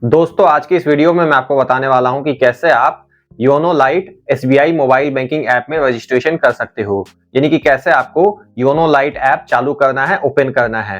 दोस्तों आज की इस वीडियो में मैं आपको बताने वाला हूं कि कैसे आप YONO light SBI mobile banking app में रजिस्ट्रेशन कर सकते हो। यानी कि कैसे आपको योनो लाइट ऐप चालू करना है, ओपन करना है।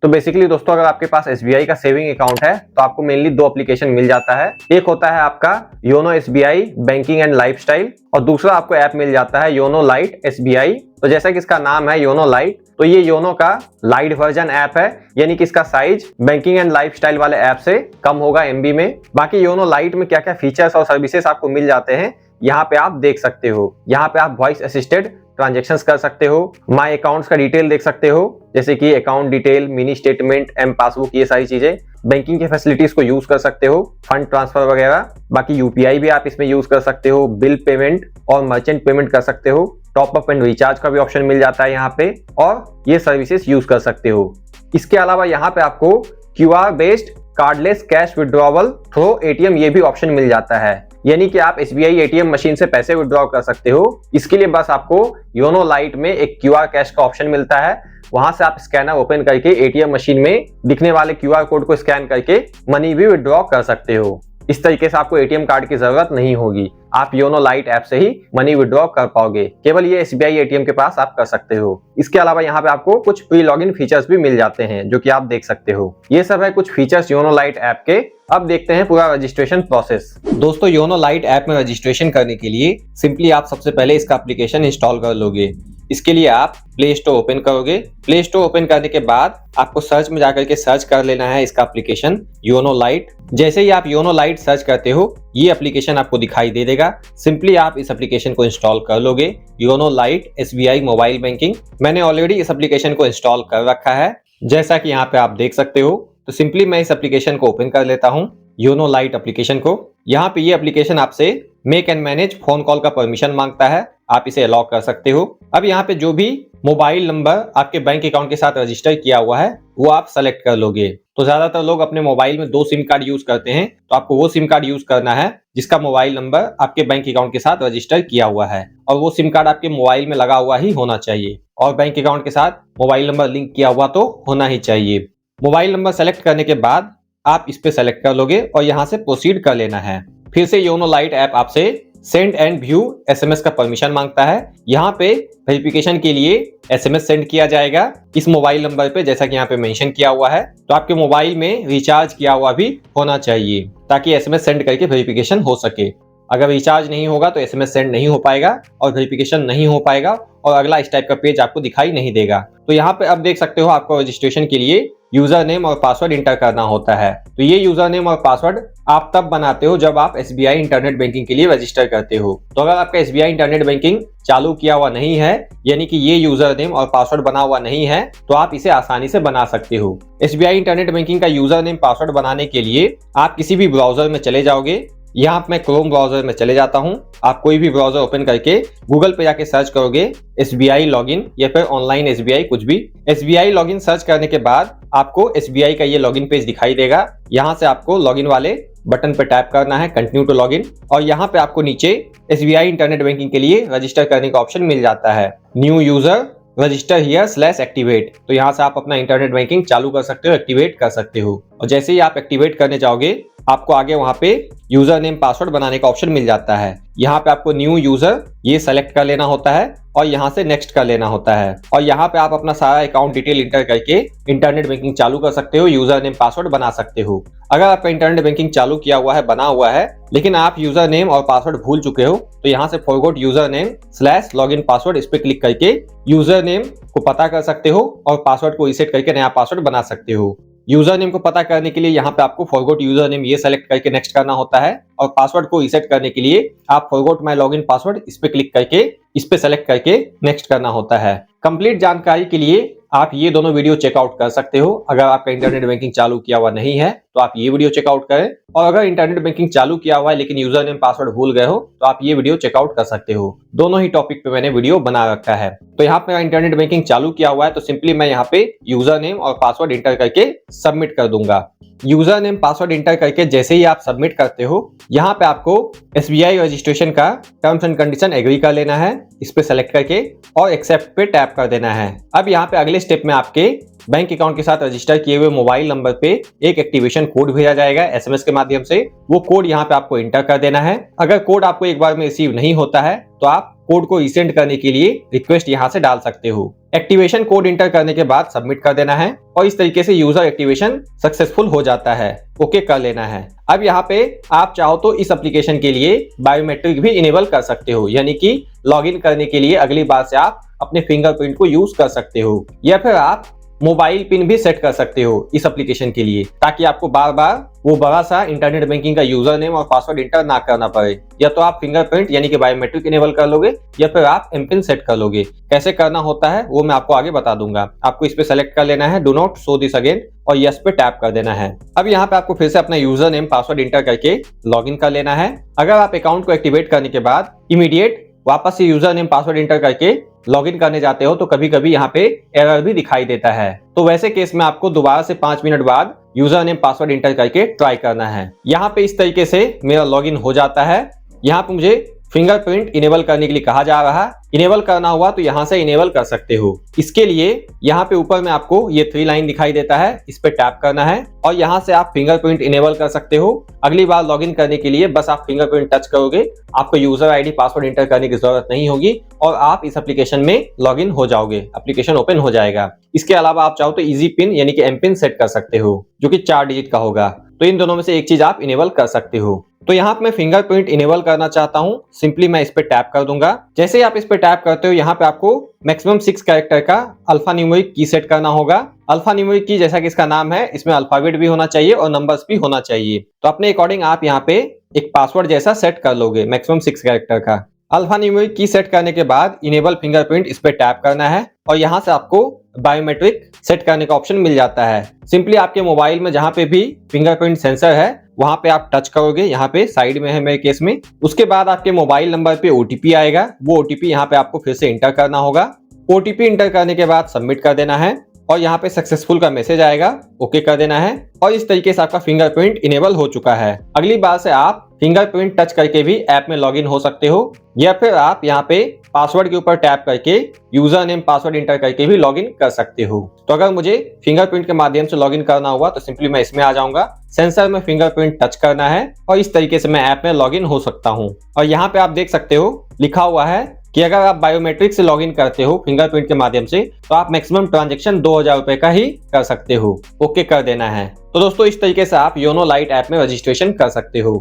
तो बेसिकली दोस्तों अगर आपके पास एसबीआई का सेविंग अकाउंट है तो आपको मेनली दो एप्लीकेशन मिल जाता है। एक होता है आपका YONO SBI banking and lifestyle और दूसरा आपको ऐप मिल जाता है योनो लाइट एसबीआई। तो जैसा कि इसका नाम है योनो लाइट, तो ये योनो का लाइट वर्जन ऐप है, यानी कि इसका साइज बैंकिंग एंड लाइफस्टाइल वाले ऐप से कम होगा एमबी में। बाकी योनो लाइट में क्या क्या फीचर्स और सर्विसेज आपको मिल जाते हैं यहाँ पे आप देख सकते हो। यहाँ पे आप वॉइस असिस्टेड ट्रांजैक्शंस कर सकते हो, माय अकाउंट्स का डिटेल देख सकते हो, जैसे कि account detail, mini statement, M passbook, ये सारी चीजें। बैंकिंग के फैसिलिटीज को यूज कर सकते हो, फंड ट्रांसफर वगैरह। बाकी यूपीआई भी आप इसमें यूज कर सकते हो, बिल पेमेंट और मर्चेंट पेमेंट कर सकते हो। टॉप अप एंड रिचार्ज का भी ऑप्शन मिल जाता है यहाँ पे और ये सर्विसेज यूज कर सकते हो। इसके अलावा यहाँ पे आपको QR based cardless cash withdrawal through ATM ये भी ऑप्शन मिल जाता है, यानी कि आप एसबीआई एटीएम मशीन से पैसे विड्रॉ कर सकते हो। इसके लिए बस आपको योनो लाइट में एक क्यूआर कैश का ऑप्शन मिलता है, वहां से आप स्कैनर ओपन करके एटीएम मशीन में दिखने वाले क्यूआर कोड को स्कैन करके मनी भी विड्रॉ कर सकते हो। इस तरीके से आपको एटीएम कार्ड की जरूरत नहीं होगी, आप योनो लाइट ऐप से ही मनी विड्रॉ कर पाओगे। केवल ये एसबीआई एटीएम के पास आप कर सकते हो। इसके अलावा यहाँ पे आपको कुछ प्री लॉगिन फीचर्स भी मिल जाते हैं जो कि आप देख सकते हो। ये सब है कुछ फीचर्स योनो लाइट ऐप के। अब देखते हैं पूरा रजिस्ट्रेशन प्रोसेस। दोस्तों योनो लाइट ऐप में रजिस्ट्रेशन करने के लिए सिंपली आप सबसे पहले इसका एप्लीकेशन इंस्टॉल कर लोगे। इसके लिए आप प्ले स्टोर ओपन करोगे। प्ले स्टोर ओपन करने के बाद आपको सर्च में जाकर के सर्च कर लेना है इसका एप्लीकेशन योनो लाइट। जैसे ही आप योनो लाइट सर्च करते हो ये एप्लीकेशन आपको दिखाई दे देगा। सिंपली आप इस एप्लीकेशन को इंस्टॉल कर लोगे, YONO light SBI mobile banking. मैंने ऑलरेडी इस एप्लीकेशन को इंस्टॉल कर रखा है, जैसा कि यहाँ पे आप देख सकते हो। तो सिंपली मैं इस एप्लीकेशन को ओपन कर लेता हूँ, योनो लाइट एप्लीकेशन को। यहाँ पे ये एप्लीकेशन आपसे make and manage phone call का परमिशन मांगता है, आप इसे अलाउ कर सकते हो। अब यहाँ पे जो भी मोबाइल नंबर आपके बैंक अकाउंट के साथ रजिस्टर किया हुआ है वो आप सेलेक्ट कर लोगे। तो ज्यादातर लोग अपने मोबाइल में 2 सिम कार्ड यूज करते हैं, तो आपको वो सिम कार्ड यूज करना है जिसका मोबाइल नंबर आपके बैंक अकाउंट के साथ रजिस्टर किया हुआ है, और वो सिम कार्ड आपके मोबाइल में लगा हुआ ही होना चाहिए और बैंक अकाउंट के साथ मोबाइल नंबर लिंक किया हुआ तो होना ही चाहिए। मोबाइल नंबर सेलेक्ट करने के बाद आप इस पे सेलेक्ट कर लोगे और यहाँ से प्रोसीड कर लेना है। फिर से योनो लाइट ऐप आपसे सेंड एंड व्यू एसएमएस का परमिशन मांगता है। यहाँ पे वेरिफिकेशन के लिए एसएमएस सेंड किया जाएगा इस मोबाइल नंबर पे, जैसा कि यहाँ पे मेंशन किया हुआ है। तो आपके मोबाइल में रिचार्ज किया हुआ भी होना चाहिए ताकि एसएमएस सेंड करके वेरिफिकेशन हो सके। अगर रिचार्ज नहीं होगा तो एसएमएस सेंड नहीं हो पाएगा और वेरिफिकेशन नहीं हो पाएगा और अगला इस टाइप का पेज आपको दिखाई नहीं देगा। तो यहाँ पे अब देख सकते हो आपको रजिस्ट्रेशन के लिए यूजर नेम और पासवर्ड इंटर करना होता है। तो ये यूजर नेम और पासवर्ड आप तब बनाते हो जब आप एसबीआई इंटरनेट बैंकिंग के लिए रजिस्टर करते हो। तो अगर आपका एसबीआई इंटरनेट बैंकिंग चालू किया हुआ नहीं है, यानी कि ये यूजर नेम और पासवर्ड बना हुआ नहीं है, तो आप इसे आसानी से बना सकते हो। एसबीआई इंटरनेट बैंकिंग का यूजर नेम पासवर्ड बनाने के लिए आप किसी भी ब्राउजर में चले जाओगे। यहाँ मैं क्रोम ब्राउजर में चले जाता हूँ। आप कोई भी ब्राउजर ओपन करके गूगल पे जाके सर्च करोगे एसबीआई लॉगिन या फिर ऑनलाइन एसबीआई, कुछ भी। एसबीआई लॉगिन सर्च करने के बाद आपको एसबीआई का ये लॉगिन पेज दिखाई देगा। यहाँ से आपको लॉगिन वाले बटन पे टैप करना है, कंटिन्यू टू लॉगिन, और यहाँ पे आपको नीचे एसबीआई इंटरनेट बैंकिंग के लिए रजिस्टर करने का ऑप्शन मिल जाता है, new user register here slash activate. तो यहाँ से आप अपना इंटरनेट बैंकिंग चालू कर सकते हो, एक्टिवेट कर सकते हो। और जैसे ही आप एक्टिवेट करने जाओगे आपको आगे वहां पे यूजर नेम पासवर्ड बनाने का ऑप्शन मिल जाता है। यहाँ पे आपको न्यू यूजर ये सेलेक्ट कर लेना होता है और यहाँ से नेक्स्ट कर लेना होता है, और यहाँ पे आप अपना सारा अकाउंट डिटेल इंटर करके इंटरनेट बैंकिंग चालू कर सकते हो, यूजर नेम पासवर्ड बना सकते हो। अगर आपका इंटरनेट बैंकिंग चालू किया हुआ है, बना हुआ है, लेकिन आप यूजर नेम और पासवर्ड भूल चुके हो, तो यहाँ से forgot user name slash login password इस पे क्लिक करके यूजर नेम को पता कर सकते हो और पासवर्ड को रीसेट करके नया पासवर्ड बना सकते हो। यूजर नेम को पता करने के लिए यहाँ पे आपको फॉरगॉट यूजर नेम ये सेलेक्ट करके नेक्स्ट करना होता है, और पासवर्ड को रीसेट करने के लिए आप फॉरगॉट माय लॉगिन पासवर्ड इस पे क्लिक करके इस पे सेलेक्ट करके नेक्स्ट करना होता है। कंप्लीट जानकारी के लिए आप ये दोनों वीडियो चेकआउट कर सकते हो। अगर आपका इंटरनेट बैंकिंग चालू किया हुआ नहीं है तो आप ये वीडियो चेकआउट करें, और अगर इंटरनेट बैंकिंग चालू किया हुआ है लेकिन यूजर नेम पासवर्ड भूल गए हो तो आप ये वीडियो चेकआउट कर सकते हो। दोनों ही टॉपिक पे मैंने वीडियो बना रखा है। तो यहाँ पे इंटरनेट बैंकिंग चालू किया हुआ है तो सिंपली मैं यहाँ पे यूजर नेम और पासवर्ड इंटर करके सबमिट कर दूंगा। यूजर नेम पासवर्ड इंटर करके जैसे ही आप सबमिट करते हो, यहाँ पे आपको SBI रजिस्ट्रेशन का टर्म्स एंड कंडीशन एग्री कर लेना है, इस पे सेलेक्ट करके और एक्सेप्ट पे टैप कर देना है। अब यहाँ पे अगले स्टेप में आपके बैंक अकाउंट के साथ रजिस्टर किए हुए मोबाइल नंबर पे एक एक्टिवेशन कोड भेजा जाएगा SMS के माध्यम से। वो कोड यहाँ पे आपको इंटर कर देना है। अगर कोड आपको एक बार में रिसीव नहीं होता है तो आप कोड को रीसेंड करने के लिए रिक्वेस्ट यहाँ से डाल सकते हो। एक्टिवेशन कोड इंटर करने के बाद सबमिट कर देना है और इस तरीके से यूजर एक्टिवेशन सक्सेसफुल हो जाता है। ओके कर लेना है। अब यहाँ पे आप चाहो तो इस एप्लीकेशन के लिए बायोमेट्रिक भी इनेबल कर सकते हो, यानी कि लॉगिन करने के लिए अगली बार से आप अपने फिंगरप्रिंट को यूज कर सकते हो, या फिर आप मोबाइल पिन भी सेट कर सकते हो इस एप्लीकेशन के लिए, ताकि आपको बार बार वो बड़ा सा इंटरनेट बैंकिंग का यूजर नेम और पासवर्ड इंटर ना करना पड़े। या तो आप फिंगरप्रिंट यानी कि बायोमेट्रिक इनेबल कर लोगे या फिर आप एमपिन सेट कर लोगे। कैसे करना होता है वो मैं आपको आगे बता दूंगा। आपको इस पे सेलेक्ट कर लेना है do not show this again और यस पे टैप कर देना है। अब यहाँ पे आपको फिर से अपना यूजर नेम पासवर्ड इंटर करके लॉगिन कर लेना है। अगर आप अकाउंट को एक्टिवेट करने के बाद इमीडिएट वापस से यूजर नेम पासवर्ड इंटर करके लॉगिन करने जाते हो तो कभी कभी यहाँ पे एरर भी दिखाई देता है। तो वैसे केस में आपको दोबारा से 5 मिनट बाद यूजर नेम पासवर्ड इंटर करके ट्राई करना है। यहाँ पे इस तरीके से मेरा लॉगिन हो जाता है। यहाँ पे मुझे फिंगरप्रिंट इनेबल करने के लिए कहा जा रहा है। इनेबल करना हुआ तो यहाँ से इनेबल कर सकते हो। इसके लिए यहाँ पे ऊपर में आपको ये 3 लाइन दिखाई देता है, इस पे टैप करना है और यहाँ से आप फिंगरप्रिंट इनेबल कर सकते हो। अगली बार लॉगिन करने के लिए बस आप फिंगरप्रिंट टच करोगे, आपको यूजर आईडी पासवर्ड इंटर करने की जरूरत नहीं होगी और आप इस एप्लीकेशन में लॉगिन हो जाओगे, एप्लीकेशन ओपन हो जाएगा। इसके अलावा आप चाहो तो इजी पिन यानी कि एमपिन सेट कर सकते हो जो कि 4 डिजिट का होगा। तो इन दोनों में से एक चीज आप इनेबल कर सकते हो। तो यहाँ पे मैं फिंगरप्रिंट इनेबल करना चाहता हूँ, सिंपली मैं इस पे टैप कर दूंगा। जैसे ही आप इस पे टैप करते हो यहाँ पे आपको मैक्सिमम 6 कैरेक्टर का अल्फा न्यूमेरिक की सेट करना होगा। अल्फा न्यूमेरिक की जैसा कि इसका नाम है, इसमें अल्फाबेट भी होना चाहिए और नंबर्स भी होना चाहिए। तो अपने अकॉर्डिंग आप यहाँ पे एक पासवर्ड जैसा सेट कर लोगे मैक्सिमम 6 कैरेक्टर का। अल्फा न्यूमेरिक की सेट करने के बाद इनेबल फिंगरप्रिंट इस पे टैप करना है और यहाँ से आपको बायोमेट्रिक सेट करने का ऑप्शन मिल जाता है। सिंपली आपके मोबाइल में जहाँ पे भी फिंगरप्रिंट सेंसर है वहां पे आप टच करोगे, यहाँ पे साइड में है मेरे केस में। उसके बाद आपके मोबाइल नंबर पे OTP आएगा, वो OTP यहाँ पे आपको फिर से इंटर करना होगा। OTP इंटर करने के बाद सबमिट कर देना है और यहाँ पे सक्सेसफुल का मैसेज आएगा, ओके कर देना है और इस तरीके से आपका फिंगरप्रिंट इनेबल हो चुका है। अगली बार से आप फिंगरप्रिंट टच करके भी ऐप में लॉगिन हो सकते हो या फिर आप यहाँ पे पासवर्ड के ऊपर टैप करके यूजर नेम पासवर्ड इंटर करके भी लॉगिन कर सकते हो। तो अगर मुझे फिंगरप्रिंट के माध्यम से लॉगिन करना हुआ तो सिंपली मैं इसमें आ जाऊंगा, सेंसर में फिंगरप्रिंट टच करना है और इस तरीके से मैं ऐप में लॉगिन हो सकता हूँ। और यहाँ पे आप देख सकते हो लिखा हुआ है कि अगर आप बायोमेट्रिक से लॉगिन करते हो फिंगरप्रिंट के माध्यम से तो आप मैक्सिमम ट्रांजैक्शन 2000 रुपए का ही कर सकते हो। ओके कर देना है। तो दोस्तों इस तरीके से आप योनो लाइट ऐप में रजिस्ट्रेशन कर सकते हो।